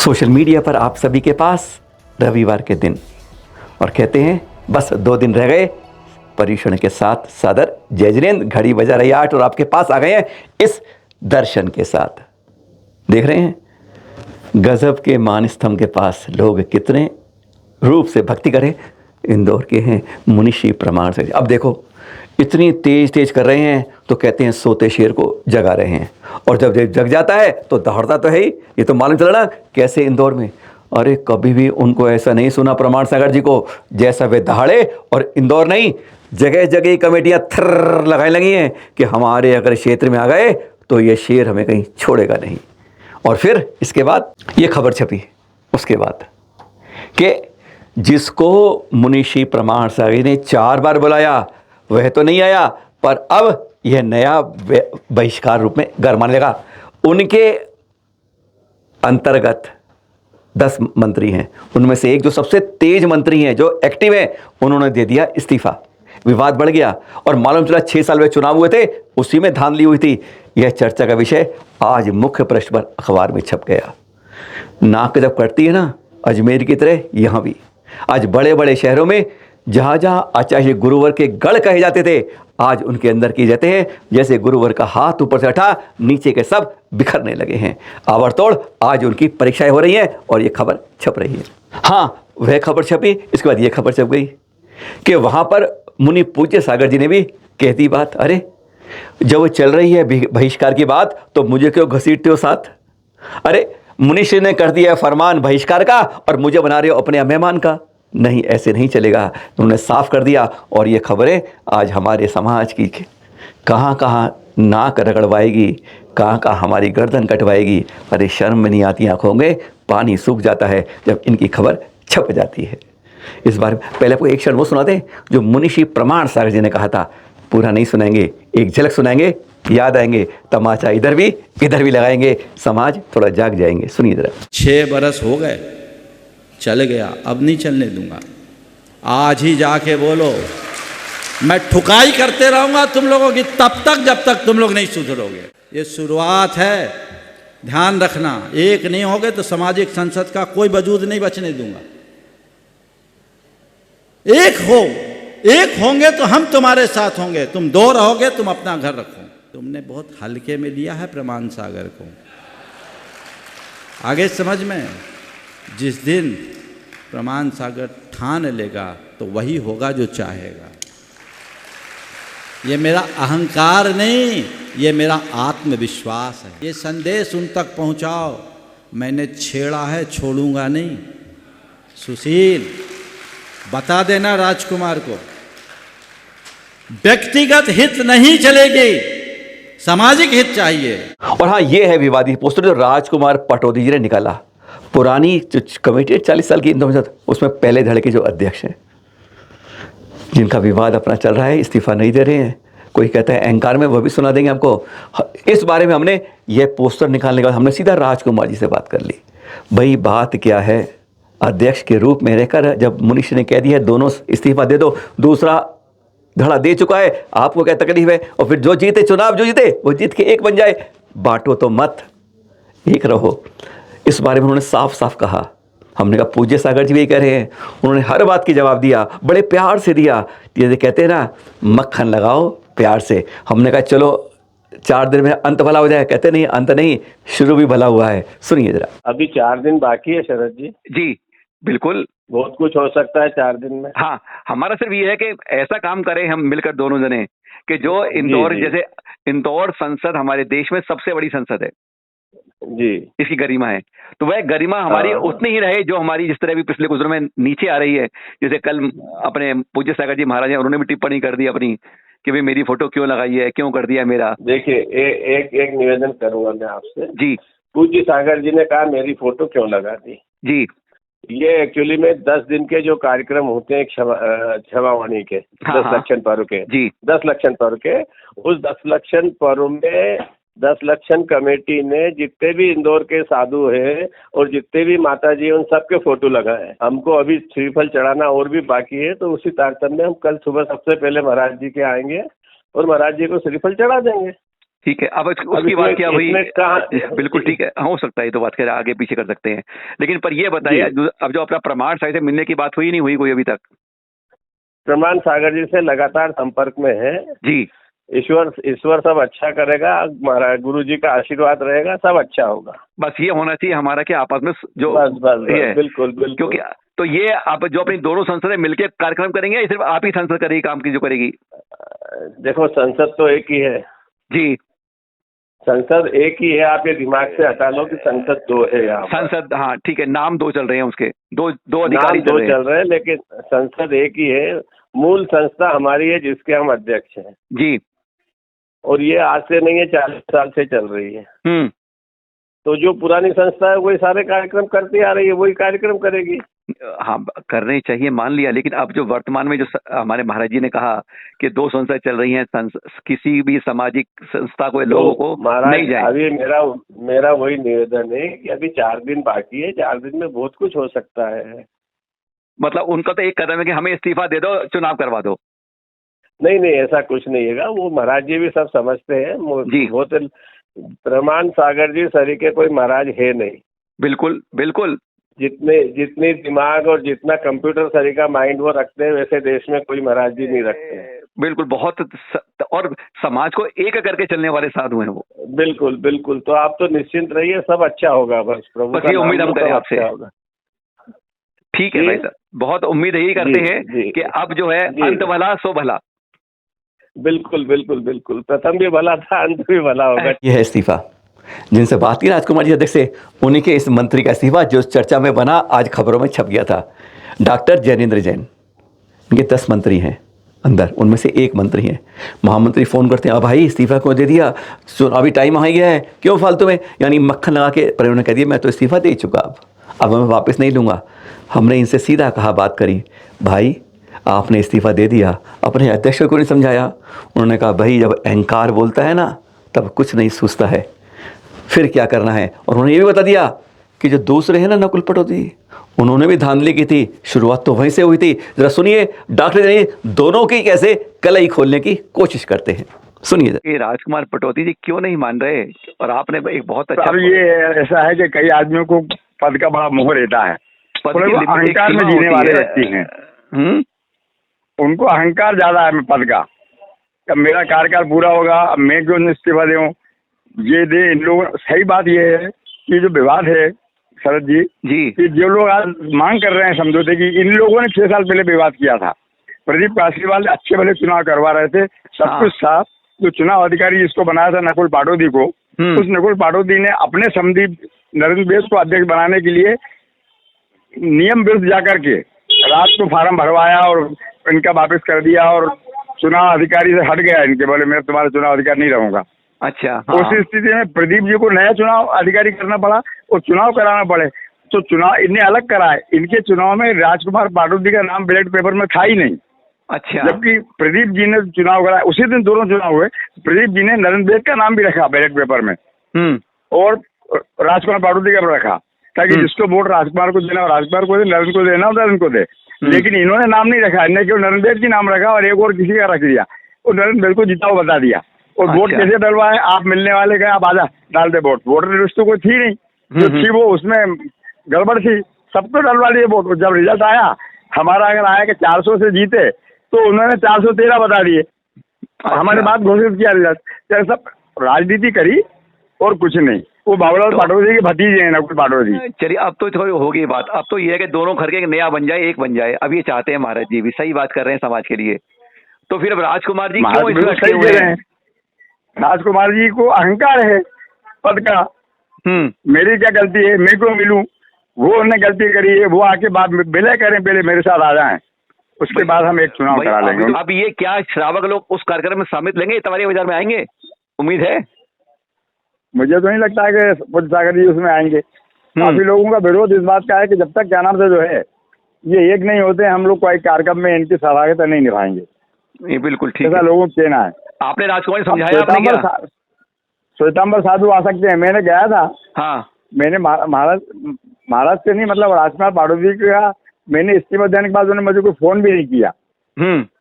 Social media पर आप सभी के पास रविवार के दिन और कहते हैं बस 2 दिन रह गए। पर्यूषण के साथ सादर जय जिनेंद्र, घड़ी बजा रही 8 और आपके पास आ गए हैं इस दर्शन के साथ। देख रहे हैं गजब के मान स्तंभ के पास लोग कितने रूप से भक्ति करें। इंदौर के हैं मुनिषी प्रमाण से। अब देखो इतनी तेज कर रहे हैं तो कहते हैं सोते शेर को जगा रहे हैं, और जब जग जाता है तो दौड़ता तो है ही। ये तो मालूम चला ना कैसे इंदौर में। अरे कभी भी उनको ऐसा नहीं सुना प्रमाण सागर जी को जैसा वे दहाड़े। और इंदौर नहीं, जगह जगह कमेटियां थर्र लगाने लगी हैं कि हमारे अगर क्षेत्र में आ गए तो ये शेर हमें कहीं छोड़ेगा नहीं। और फिर इसके बाद ये खबर छपी उसके बाद कि जिसको मुनिषी प्रमाण सागर ने 4 बार बुलाया वह तो नहीं आया, पर अब यह नया बहिष्कार रूप में गरमाने लगा। उनके अंतर्गत 10 मंत्री हैं, उनमें से एक जो सबसे तेज मंत्री हैं, जो एक्टिव हैं, उन्होंने दे दिया इस्तीफा। विवाद बढ़ गया और मालूम चला 6 साल में चुनाव हुए थे, उसी में धांधली हुई थी। यह चर्चा का विषय आज मुख्य पृष्ठ पर अखबार में छप गया। नाक जब कटती है ना, अजमेर की तरह यहाँ भी आज बड़े बड़े शहरों में जहाँ जहाँ आचार्य गुरुवर के गढ़ कहे जाते थे, आज उनके अंदर किए जाते हैं जैसे गुरुवर का हाथ ऊपर से उठा नीचे के सब बिखरने लगे हैं। आवर्तोड़ आज उनकी परीक्षाएं हो रही हैं और ये खबर छप रही है। हाँ, वह खबर छपी, इसके बाद ये खबर छप गई कि वहाँ पर मुनि पूज्य सागर जी ने भी कह दी बात। अरे जब वो चल रही है बहिष्कार की बात तो मुझे क्यों घसीटते हो साथ? अरे मुनिश्री ने कर दिया फरमान बहिष्कार का और मुझे बना रहे हो अपने मेहमान का। नहीं, ऐसे नहीं चलेगा। उन्होंने साफ कर दिया और ये खबरें आज हमारे समाज की कहाँ कहाँ नाक रगड़वाएगी, कहाँ कहाँ हमारी गर्दन कटवाएगी। अरे शर्म में नहीं आती आंखों में पानी सूख जाता है जब इनकी खबर छप जाती है। इस बार पहले आपको एक क्षण वो सुना दें जो मुनिषी प्रमाण सागर जी ने कहा था। पूरा नहीं सुनाएंगे, एक झलक सुनाएंगे, याद आएंगे, तमाचा इधर भी लगाएंगे, समाज थोड़ा जाग जाएंगे। सुनिए जरा। 6 बरस हो गए, चल गया, अब नहीं चलने दूंगा। आज ही जाके बोलो, मैं ठुकाई करते रहूंगा तुम लोगों की तब तक जब तक तुम लोग नहीं सुधरोगे। ये शुरुआत है, ध्यान रखना। एक नहीं होगे तो सामाजिक संसद का कोई वजूद नहीं बचने दूंगा। एक होंगे तो हम तुम्हारे साथ होंगे, तुम 2 रहोगे, तुम अपना घर रखो। तुमने बहुत हल्के में लिया है प्रमाण सागर को। आगे समझ में, जिस दिन प्रमाण सागर ठान लेगा तो वही होगा जो चाहेगा। ये मेरा अहंकार नहीं, ये मेरा आत्मविश्वास है। ये संदेश उन तक पहुंचाओ, मैंने छेड़ा है, छोड़ूंगा नहीं। सुशील, बता देना राजकुमार को, व्यक्तिगत हित नहीं चलेगी, सामाजिक हित चाहिए। और हाँ, ये है विवादित पोस्टर जो राजकुमार पटौदी जी ने निकाला। पुरानी जो कमेटी 40 साल की इंदौर, उसमें पहले धड़े के जो अध्यक्ष हैं, जिनका विवाद अपना चल रहा है, इस्तीफा नहीं दे रहे हैं। कोई कहता है अहंकार में, वह भी सुना देंगे आपको। इस बारे में हमने ये पोस्टर निकालने के बाद हमने सीधा राजकुमार जी से बात कर ली। भाई बात क्या है, अध्यक्ष के रूप में रहकर जब मुनीष ने कह दिया दोनों इस्तीफा दे दो, दूसरा धड़ा दे चुका है, आपको क्या तकलीफ है? और फिर जो जीते चुनाव, जो जीते वो जीत के एक बन जाए, बांटो तो मत, एक रहो। इस बारे में उन्होंने साफ साफ कहा। हमने कहा पूज्य सागर जी भी कह रहे हैं। उन्होंने हर बात की जवाब दिया, बड़े प्यार से दिया। जैसे कहते हैं ना, मक्खन लगाओ प्यार से। हमने कहा चलो 4 दिन में अंत भला हो जाए। कहते नहीं, अंत नहीं, शुरू भी भला हुआ है। सुनिए जरा। अभी 4 दिन बाकी है शरद जी। जी बिल्कुल, बहुत कुछ हो सकता है 4 दिन में। हाँ, हमारा सिर्फ ये है कि ऐसा काम करें हम मिलकर दोनों जने कि जो इंदौर, जैसे इंदौर संसद हमारे देश में सबसे बड़ी संसद है जी, इसकी गरिमा है, तो वह गरिमा हमारी उतनी ही रहे जो हमारी जिस तरह भी पिछले कुछ दिनों में नीचे आ रही है। जैसे कल अपने पूज्य सागर जी महाराज हैं, उन्होंने भी टिप्पणी कर दी अपनी कि भाई मेरी फोटो क्यों लगाई है, क्यों कर दिया मेरा। देखिए एक निवेदन करूंगा मैं आपसे जी। पूज्य सागर जी ने कहा मेरी फोटो क्यों लगा दी। जी, ये एक्चुअली में 10 दिन के जो कार्यक्रम होते हैं क्षमावाणी के, 10 लक्षण पर्व के, 10 लक्षण पर्व के, उस 10 लक्षण पर्व में 10 लक्षण कमेटी ने जितने भी इंदौर के साधु हैं और जितने भी माता जी उन सबके फोटो लगाए। हमको अभी श्रीफल चढ़ाना और भी बाकी है, तो उसी तारतम्य में हम कल सुबह सबसे पहले महाराज जी के आएंगे और महाराज जी को श्रीफल चढ़ा देंगे। ठीक है। अब उसकी बात क्या हुई? बिल्कुल ठीक है, हो सकता है, तो बात कर आगे पीछे कर सकते हैं, लेकिन पर ये बताइए अब जो अपना प्रमाण साहब से मिलने की बात हुई नहीं हुई कोई अभी तक? प्रमाण सागर जी से लगातार संपर्क में है जी। ईश्वर सब अच्छा करेगा, महाराज गुरु जी का आशीर्वाद रहेगा, सब अच्छा होगा। बस ये होना चाहिए हमारा कि आपस में जो बस बिल्कुल बिल्कुल। क्योंकि तो ये आप जो अपनी दोनों संसदें मिलकर कार्यक्रम करेंगे या सिर्फ आप ही संसद करेगी काम की जो करेगी? देखो, संसद तो एक ही है जी, संसद एक ही है, आप ये दिमाग से हटा लो कि संसद दो है यहाँ। संसद, हाँ ठीक है, नाम दो चल रहे हैं उसके, दो अधिकारी दो चल रहे हैं, लेकिन संसद एक ही है। मूल संस्था हमारी है जिसके हम अध्यक्ष हैं जी, और ये आज से नहीं है, 40 साल से चल रही है। तो जो पुरानी संस्था है वही सारे कार्यक्रम करती आ रही है, वही कार्यक्रम करेगी। हाँ करने चाहिए, मान लिया, लेकिन अब जो वर्तमान में जो हमारे महाराज जी ने कहा कि 2 संस्थाएं चल रही हैं, किसी भी सामाजिक संस्था को लोगों को नहीं जाए। अभी मेरा वही निवेदन है कि अभी 4 दिन बाकी है, 4 दिन में बहुत कुछ हो सकता है। मतलब उनका तो एक कदम है कि हमें इस्तीफा दे दो, चुनाव करवा दो। नहीं, ऐसा कुछ नहीं है, वो महाराज जी भी सब समझते हैं जी। वो तो प्रमाण सागर जी सरीके कोई महाराज है नहीं। बिल्कुल बिल्कुल, जितने दिमाग और जितना कंप्यूटर सरीका माइंड वो रखते हैं, वैसे देश में कोई महाराज जी नहीं रखते। बिल्कुल, बहुत और समाज को एक करके चलने वाले साधु हैं वो। बिल्कुल बिल्कुल, तो आप तो निश्चिंत रहिए, सब अच्छा होगा, बस प्रभु का उम्मीद हम करें आपसे। ठीक है भाई साहब, बहुत उम्मीद यही करते हैं कि अब जो है अंत भला सो भला। बिल्कुल बिल्कुल बिल्कुल, प्रथम भी भला था, अंत भी भला होगा। ये है इस्तीफा जिनसे बात की राजकुमार जी अध्यक्ष से, उन्हीं के इस मंत्री का इस्तीफा जो चर्चा में बना, आज खबरों में छप गया था। डॉक्टर जैनेंद्र जैन, ये 10 मंत्री हैं अंदर, उनमें से एक मंत्री हैं। महामंत्री फ़ोन करते हैं, अब भाई इस्तीफा क्यों दे दिया, अभी टाइम आ गया है, क्यों फालतू में, यानी मक्खन लगा के। पर उन्होंने कह दिया मैं तो इस्तीफा दे चुका, अब मैं वापस नहीं लूँगा। हमने इनसे सीधा कहा, बात करी, भाई आपने इस्तीफा दे दिया, अपने अध्यक्ष को नहीं समझाया। उन्होंने कहा भाई जब अहंकार बोलता है ना तब कुछ नहीं सूझता है, फिर क्या करना है। और उन्होंने ये भी बता दिया कि जो दूसरे हैं ना नकुल पटौदी, उन्होंने भी धांधली की थी, शुरुआत तो वहीं से हुई थी। जरा सुनिए डॉक्टर जैन दोनों की कैसे कलई खोलने की कोशिश करते हैं, सुनिए। ये राजकुमार पटौदी जी क्यों नहीं मान रहे, और आपने एक बहुत अच्छा, ये ऐसा है कि कई आदमियों को पद का बड़ा मोह रहता है, अहंकार में जीने वाले व्यक्ति हैं, उनको अहंकार ज्यादा है पद का। अब मेरा कार्यकाल पूरा होगा, अब मैं क्यों इस्तीफा दूं, ये दे इन लोगों। सही बात ये है कि जो विवाद है शरद जी कि जो लोग आज मांग कर रहे हैं समझौते की, इन लोगों ने 6 साल पहले विवाद किया था। प्रदीप काशीवाल अच्छे भले चुनाव करवा रहे थे, सब कुछ था। जो चुनाव अधिकारी जिसको बनाया था नकुल पाटौदी को, उस नकुल पाटौदी ने अपने समधी नरेंद्र बेस को अध्यक्ष बनाने के लिए नियम विरुद्ध जाकर के रात को फार्म भरवाया और इनका वापस कर दिया, और चुनाव अधिकारी से हट गया इनके, बोले मैं तुम्हारा चुनाव अधिकारी नहीं रहूंगा। अच्छा, हाँ। उस स्थिति में प्रदीप जी को नया चुनाव अधिकारी करना पड़ा और चुनाव कराना पड़े, तो चुनाव इन्हें अलग कराए। इनके चुनाव में राजकुमार पाटौदी का नाम बैलेट पेपर में था ही नहीं। अच्छा, जबकि प्रदीप जी ने चुनाव कराया, उसी दिन दोनों चुनाव हुए। प्रदीप जी ने नरेंद्र बेस का नाम भी रखा बैलेट पेपर में, और राजकुमार पाटौदी का भी रखा, ताकि जिसको वोट राजकुमार को देना राजकुमार को दे, नरेंद्र को देना नरेंद्र को दे। लेकिन इन्होंने नाम नहीं रखा, इन्होंने केवल नरेंद्र बेस की नाम रखा और एक और किसी का रख दिया, और नरेंद्र बेस को जीता हुआ बता दिया। और वोट कैसे डलवाए, आप मिलने वाले गए, आप आजा डाल दे वोट। वोटर लिस्ट तो कोई थी नहीं, जो थी वो उसमें गड़बड़ थी, सबको डलवा दिए वोट। जब रिजल्ट आया हमारा, अगर आया कि 400 से जीते, तो उन्होंने 413 बता दिए। हमारे बात घोषित किया रिजल्ट। सब राजनीति करी और कुछ नहीं। वो बाबूलाल पाटौदी के भतीजे हैं नकुल पाटौदी। चलिए अब तो थोड़ी होगी बात, अब तो ये है कि दोनों घर के एक नया बन जाए, एक बन जाए। अब ये चाहते हैं महाराज जी भी, सही बात कर रहे हैं समाज के लिए। तो फिर अब राजकुमार जी क्यों इसमें अटके हुए हैं? राजकुमार जी को अहंकार है पद का, मेरी क्या गलती है, मैं क्यों मिलूं, वो उन्होंने गलती करी है, वो आके बात विलय करें, पहले मेरे साथ आ जाएं, उसके बाद हम एक चुनाव करा लेंगे। अब ये क्या श्रावक लोग उस कार्यक्रम में शामिल लेंगे, तवारी बाजार में आएंगे, उम्मीद है? मुझे तो नहीं लगता है कि पूज्य सागर जी उसमें आएंगे। काफी लोगों का विरोध इस बात का है कि जब तक क्या नाम से जो है ये एक नहीं होते, हम लोग कोई कार्यक्रम में इनकी सहभागिता नहीं निभाएंगे। ये बिल्कुल ठीक है, लोगों को कहना है। आपने राजकुमार समझाया? श्वेतांबर साधु आ सकते हैं, मैंने गया था। हाँ, मैंने महाराज से नहीं, मतलब राजकुमार पाटौदी का मैंने इस्तीफा देने के बाद उन्होंने मुझे कोई फोन भी नहीं किया।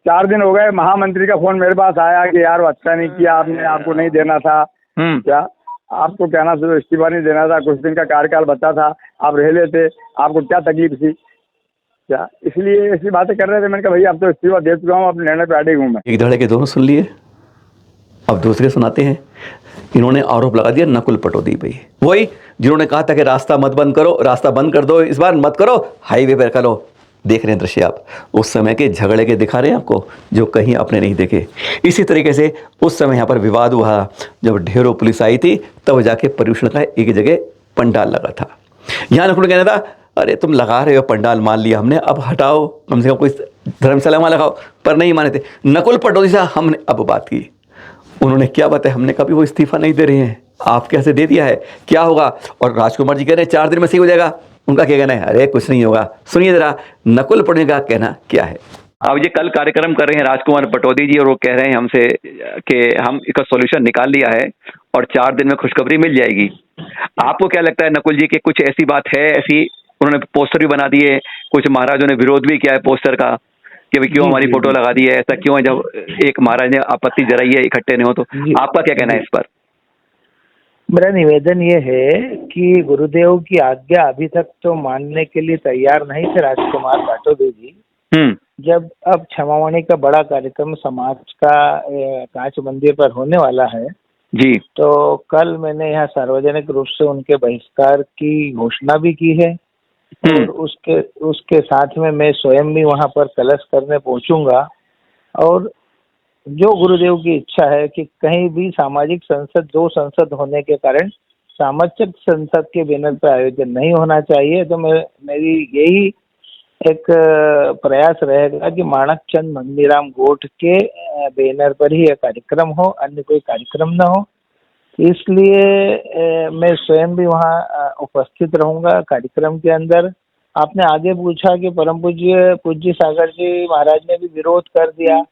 4 दिन हो गए, महामंत्री का फोन मेरे पास आया कि यार अच्छा नहीं किया आपने, आपको नहीं देना था, क्या आपको कहना सिर्फ इस्तीफा नहीं देना था, कुछ दिन का कार्यकाल बचा था, आप रह लेते, आपको क्या तकलीफ थी क्या? इसलिए ऐसी बातें कर रहे थे। मैंने कहा भैया अब तो इस्तीफा दे चुका हूँ, अपने निर्णय पे अड़े हूँ मैं। एक धड़े के दोनों सुन लिए, अब दूसरे सुनाते हैं। इन्होंने आरोप लगा दिया नकुल पटौदी पे, वही जिन्होंने कहा था कि रास्ता मत बंद करो, रास्ता बंद कर दो, इस बार मत करो, हाईवे पर करो। देख रहे हैं दृश्य आप, उस समय के झगड़े के दिखा रहे हैं आपको, जो कहीं आपने नहीं देखे। इसी तरीके से उस समय यहाँ पर विवाद हुआ, जब ढेरों पुलिस आई थी, तब जाके पर्यूषण का एक जगह पंडाल लगा था। यहाँ नकुल कहना था, अरे तुम लगा रहे हो पंडाल, मान लिया हमने, अब हटाओ, कम से कम कोई धर्मशाला वहाँ लगाओ, पर नहीं माने थे। नकुल पटौदी से हमने अब बात की, उन्होंने क्या बताया, हमने कभी वो इस्तीफा नहीं दे रहे हैं, आप कैसे दे दिया है, क्या होगा? और राजकुमार जी कह रहे हैं 4 दिन में सही हो जाएगा। उनका क्या कहना है? अरे कुछ नहीं होगा। सुनिए जरा नकुल पटौदी का कहना क्या है। अब ये कल कार्यक्रम कर रहे हैं राजकुमार पटौदी जी, और वो कह रहे हैं हमसे कि हम इसका सॉल्यूशन निकाल लिया है और 4 दिन में खुशखबरी मिल जाएगी। आपको क्या लगता है नकुल जी कि कुछ ऐसी बात है? ऐसी उन्होंने पोस्टर भी बना दिए, कुछ महाराजों ने विरोध भी किया है पोस्टर का कि भाई क्यों हमारी फोटो लगा दी है, ऐसा क्यों है? जब एक महाराज ने आपत्ति जराई है इकट्ठे नहीं हो, तो आपका क्या कहना है इस पर? मेरा निवेदन ये है कि गुरुदेव की आज्ञा अभी तक तो मानने के लिए तैयार नहीं थे राजकुमार पटौदी जी। जब अब क्षमावाणी का बड़ा कार्यक्रम समाज का कांच मंदिर पर होने वाला है जी, तो कल मैंने यहाँ सार्वजनिक रूप से उनके बहिष्कार की घोषणा भी की है, और उसके साथ में मैं स्वयं भी वहाँ पर कलश करने पहुंचूंगा। और जो गुरुदेव की इच्छा है कि कहीं भी सामाजिक संसद, 2 संसद होने के कारण सामाजिक संसद के बैनर पर आयोजन नहीं होना चाहिए, तो मेरी यही एक प्रयास रहेगा कि माणकचंद नंदीराम गोठ के बैनर पर ही यह कार्यक्रम हो, अन्य कोई कार्यक्रम न हो। इसलिए मैं स्वयं भी वहाँ उपस्थित रहूंगा कार्यक्रम के अंदर। आपने आगे पूछा कि परम पूज्य सागर जी महाराज ने भी विरोध कर दिया।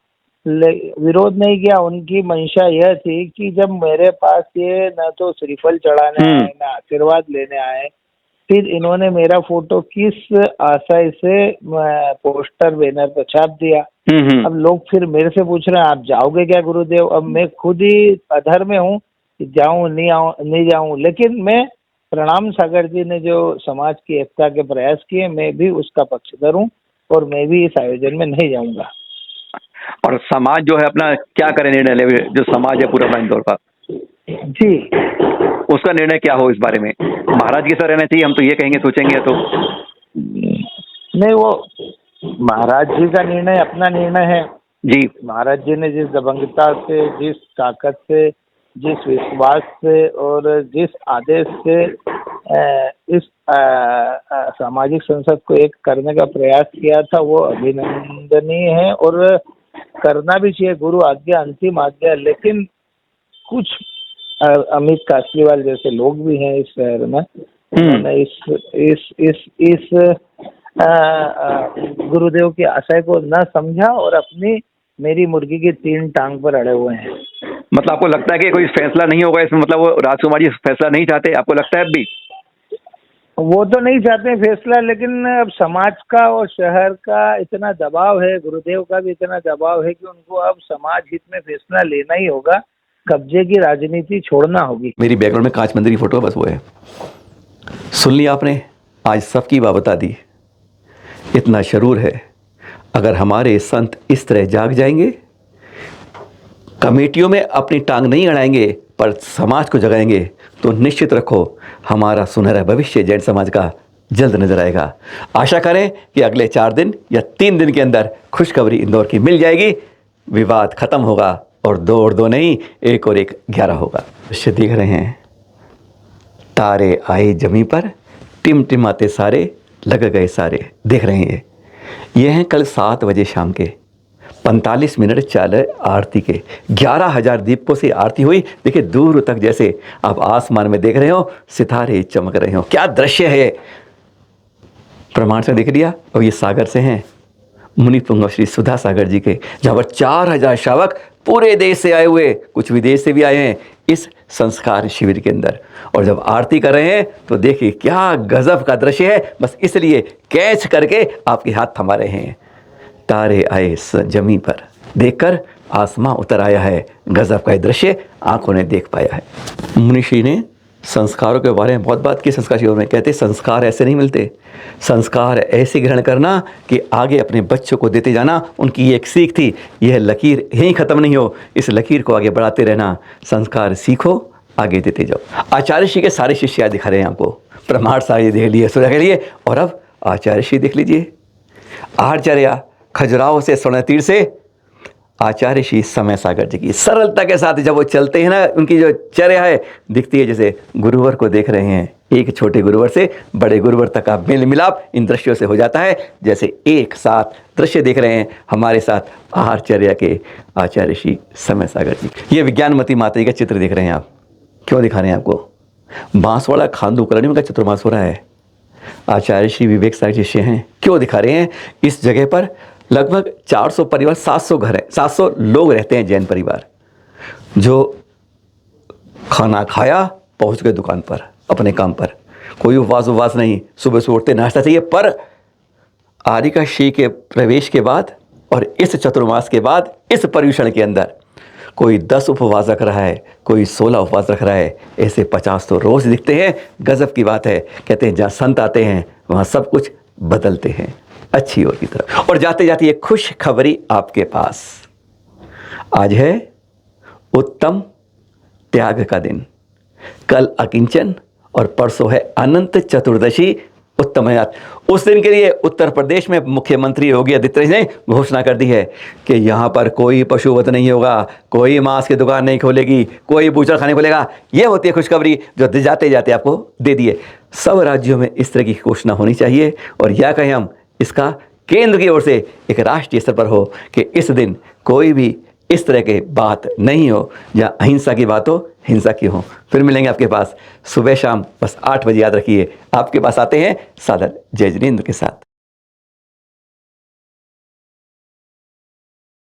विरोध नहीं किया, उनकी मंशा यह थी कि जब मेरे पास ये न तो श्रीफल चढ़ाने आए न आशीर्वाद लेने आए, फिर इन्होंने मेरा फोटो किस आशय से पोस्टर बैनर पर छाप दिया। अब लोग फिर मेरे से पूछ रहे हैं आप जाओगे क्या गुरुदेव? अब मैं खुद ही अधर में हूँ, जाऊं नहीं जाऊं, लेकिन मैं प्रणाम सागर जी ने जो समाज की एकता के प्रयास किए, मैं भी उसका पक्षधर हूँ और मैं भी इस आयोजन में नहीं जाऊंगा। और समाज जो है अपना क्या करे, निर्णय ले, जो समाज है पूरा इंदौर का जी, उसका निर्णय क्या हो इस बारे में? महाराज के साथ रहना चाहिए, हम तो ये कहेंगे, सोचेंगे तो नहीं, वो महाराज जी का निर्णय अपना निर्णय है जी। महाराज जी ने जिस दबंगता से, जिस ताकत से, जिस विश्वास से और जिस आदेश से इस सामाजिक संसद को एक करने का प्रयास किया था, वो अभिनंदनीय है और करना भी चाहिए। गुरु आज्ञा अंतिम आज्ञा। लेकिन कुछ अमित कासलीवाल जैसे लोग भी हैं इस शहर में, उन्होंने इस गुरुदेव के आशय को न समझा और अपनी मेरी मुर्गी की 3 टांग पर अड़े हुए हैं। मतलब आपको लगता है कि कोई फैसला नहीं होगा इसमें? मतलब वो राजकुमार जी फैसला नहीं चाहते, आपको लगता है? अभी वो तो नहीं चाहते फैसला, लेकिन अब समाज का और शहर का इतना दबाव है, गुरुदेव का भी इतना दबाव है कि उनको अब समाज हित में फैसला लेना ही होगा, कब्जे की राजनीति छोड़ना होगी। मेरी बैकग्राउंड में कांच मंदिर की फोटो बस वो है। सुन लिया आपने, आज सबकी बात बता दी। इतना जरूर है, अगर हमारे संत इस तरह जाग जाएंगे, कमेटियों में अपनी टांग नहीं अड़ाएंगे पर समाज को जगाएंगे, तो निश्चित रखो हमारा सुनहरा भविष्य जैन समाज का जल्द नजर आएगा। आशा करें कि अगले 4 दिन या 3 दिन के अंदर खुशखबरी इंदौर की मिल जाएगी, विवाद खत्म होगा और 2 और 2 नहीं, 1 और 1 11 होगा। दृश्य देख रहे हैं, तारे आए जमी पर, टिमटिमाते सारे, लग गए सारे। देख रहे हैं ये हैं कल 7 बजे शाम के 45 मिनट चाले आरती के। 11,000 दीपकों से आरती हुई। देखिए दूर तक जैसे आप आसमान में देख रहे हो, सितारे चमक रहे हो। क्या दृश्य है, प्रमाण से देख लिया। और ये सागर से हैं, मुनि पुंगव श्री सुधा सागर जी के, जहाँ पर 4,000 श्रावक पूरे देश से आए हुए, कुछ विदेश से भी आए हैं इस संस्कार शिविर के अंदर। और जब आरती कर रहे हैं तो देखिए क्या गजब का दृश्य है। बस इसलिए कैच करके आपके हाथ थमा रहे हैं। तारे आए जमी पर, देखकर आसमां उतर आया है। गजब का ये दृश्य आंखों ने देख पाया है। मुनिषी ने संस्कारों के बारे में बहुत बात की। संस्कार जीवन में कहते संस्कार ऐसे नहीं मिलते, संस्कार ऐसे ग्रहण करना कि आगे अपने बच्चों को देते जाना। उनकी ये एक सीख थी, यह लकीर यहीं ख़त्म नहीं हो, इस लकीर को आगे बढ़ाते रहना। संस्कार सीखो, आगे देते जाओ। आचार्य श्री के सारे शिष्य दिखा रहे हैं आपको। प्रमाण सारे देख लिए, सुधा के लिए, और अब आचार्य श्री देख लीजिए। आचार्य खजुराहो से स्वर्णतीर से आचार्य श्री समय सागर जी की सरलता के साथ जब वो चलते हैं ना, उनकी जो चर्या है दिखती है जैसे गुरुवर को देख रहे हैं। एक छोटे गुरुवर से बड़े गुरुवर तक का मेल मिलाप इन दृश्यों से हो जाता है, जैसे एक साथ दृश्य देख रहे हैं हमारे साथ आचार्य के आचार्य श्री समय सागर जी। ये विज्ञानमती माता जी का चित्र देख रहे हैं आप। क्यों दिखा रहे हैं आपको? बांसवाड़ा खांडू कॉलोनी का चतुर्मास हो रहा है। आचार्य श्री विवेक सागर शिष्य हैं। क्यों दिखा रहे हैं? इस जगह पर लगभग 400 परिवार, 700 घर हैं, 700 लोग रहते हैं, जैन परिवार, जो खाना खाया पहुंच गए दुकान पर, अपने काम पर। कोई उपवास नहीं, सुबह से उठते नाश्ता चाहिए। पर आरिका श्री के प्रवेश के बाद और इस चतुर्मास के बाद इस पर्यूषण के अंदर कोई 10 उपवास रख रहा है, कोई 16 उपवास रख रहा है। ऐसे 50 तो रोज दिखते हैं। गजब की बात है। कहते हैं जहाँ संत आते हैं वहाँ सब कुछ बदलते हैं अच्छी ओर की तरफ। और जाते जाते ये खुश खबरी आपके पास। आज है उत्तम त्याग का दिन, कल अकिंचन और परसों है अनंत चतुर्दशी उत्तमयात। उस दिन के लिए उत्तर प्रदेश में मुख्यमंत्री योगी आदित्यनाथ ने घोषणा कर दी है कि यहाँ पर कोई पशुवध नहीं होगा, कोई मांस की दुकान नहीं खोलेगी, कोई बूचड़ खाने खोलेगा। ये होती है खुशखबरी जो जाते जाते आपको दे दिए। सब राज्यों में इस तरह की घोषणा होनी चाहिए, और या कहें हम इसका केंद्र की ओर से एक राष्ट्रीय स्तर पर हो कि इस दिन कोई भी इस तरह के बात नहीं हो, जहाँ अहिंसा की बात हो, हिंसा की हो। फिर मिलेंगे आपके पास सुबह शाम बस 8 बजे। याद रखिए, आपके पास आते हैं सादर जय जिनेंद्र के साथ।